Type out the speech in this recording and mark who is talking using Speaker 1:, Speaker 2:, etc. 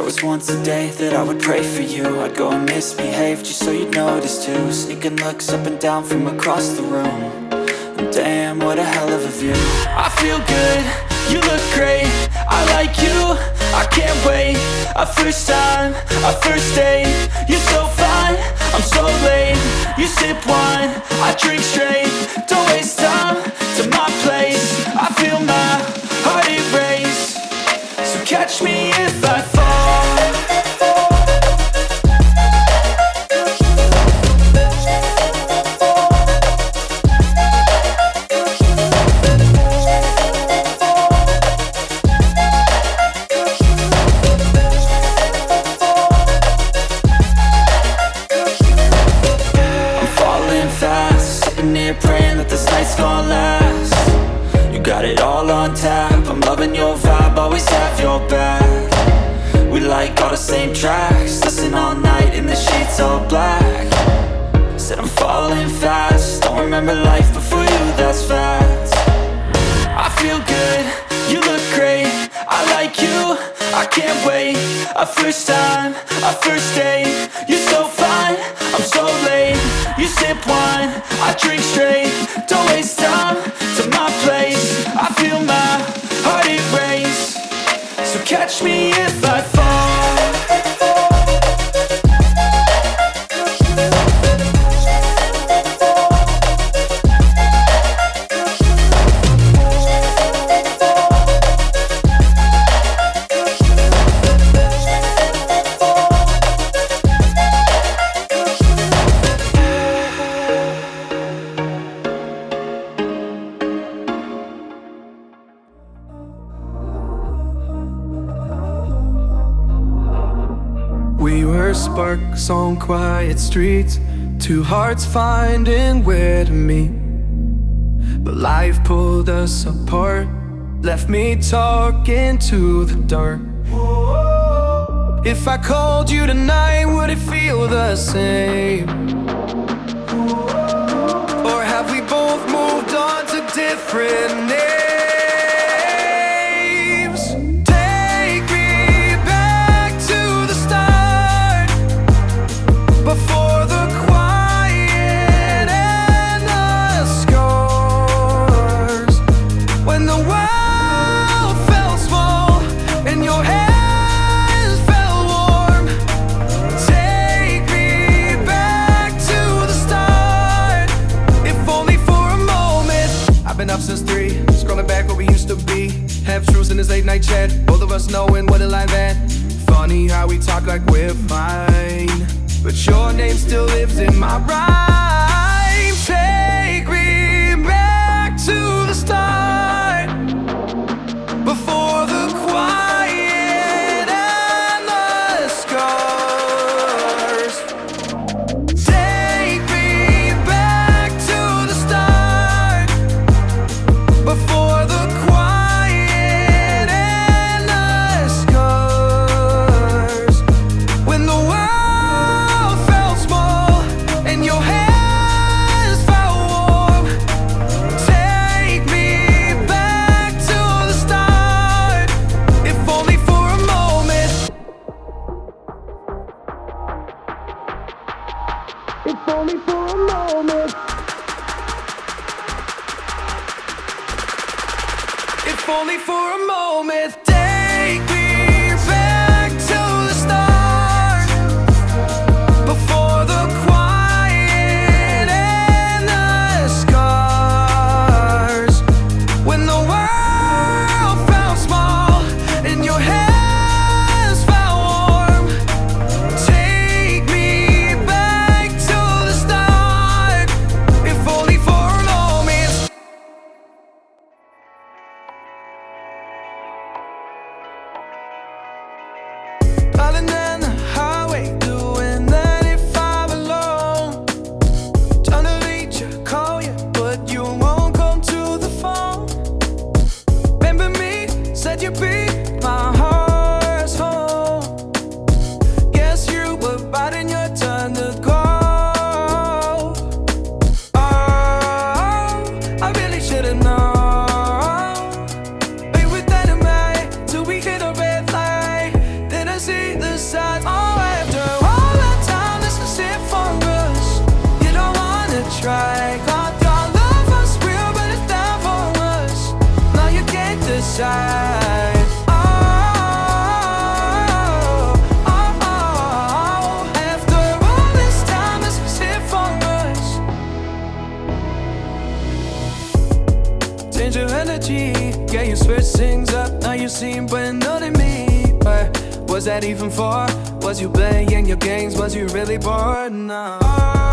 Speaker 1: There was once a day that I would pray for you. I'd go and misbehave just so you'd notice too. Sneaking looks up and down from across the room. And damn, what a hell of a view. I feel good, you look great, I like you, I can't wait. A first time, a first date. You're so fine, I'm so late. You sip wine, I drink straight. Don't waste time to my place. I feel my heart erase. So catch me if I fall. Praying that this night's gonna last. You got it all on tap, I'm loving your vibe, always have your back. We like all the same tracks, listen all night in the sheets all black. Said I'm falling fast, don't remember life before you, that's fact. I feel good, you look great, I like you, I can't wait. A first time, a first date. You're so fine, I'm so late. You sip wine, I drink straight. Don't waste time to my place. I feel my heart erase. So catch me if I fall.
Speaker 2: We were sparks on quiet streets, two hearts finding where to meet. But life pulled us apart, left me talking to the dark. If I called you tonight, would it feel the same? Or have we both moved on to different names? Before the quiet and the scars, when the world felt small and your hands felt warm. Take me back to the start, if only for a moment. I've been up since 3, scrolling back what we used to be. Half truths in this late night chat, both of us knowing what a lie that. Funny how we talk like we're fine, but your name still lives in my rhyme. Take me back to the start, before the quiet and the scars. Take me back to the start, before the quiet and the scars. When the world and your hands felt warm. Take me back to the start, if only for a moment. If only for a moment. If only for a moment. Take me back to the start, before the quiet and the scars. When the world felt small and your hands felt warm. Take me back to the start, if only for a moment. Darling, on the highway, doing that if I'm alone. Trying to reach you, call you, but you won't come to the phone. Remember me, said you'd be my heart's home. Guess you were biding your turn to go. Oh, I really should've known. Play with dynamite till we hit a red light. Then I see energy. Yeah, you switch things up, now you seem brand new to me. But was that even for? Was you playing your games? Was you really bored? No.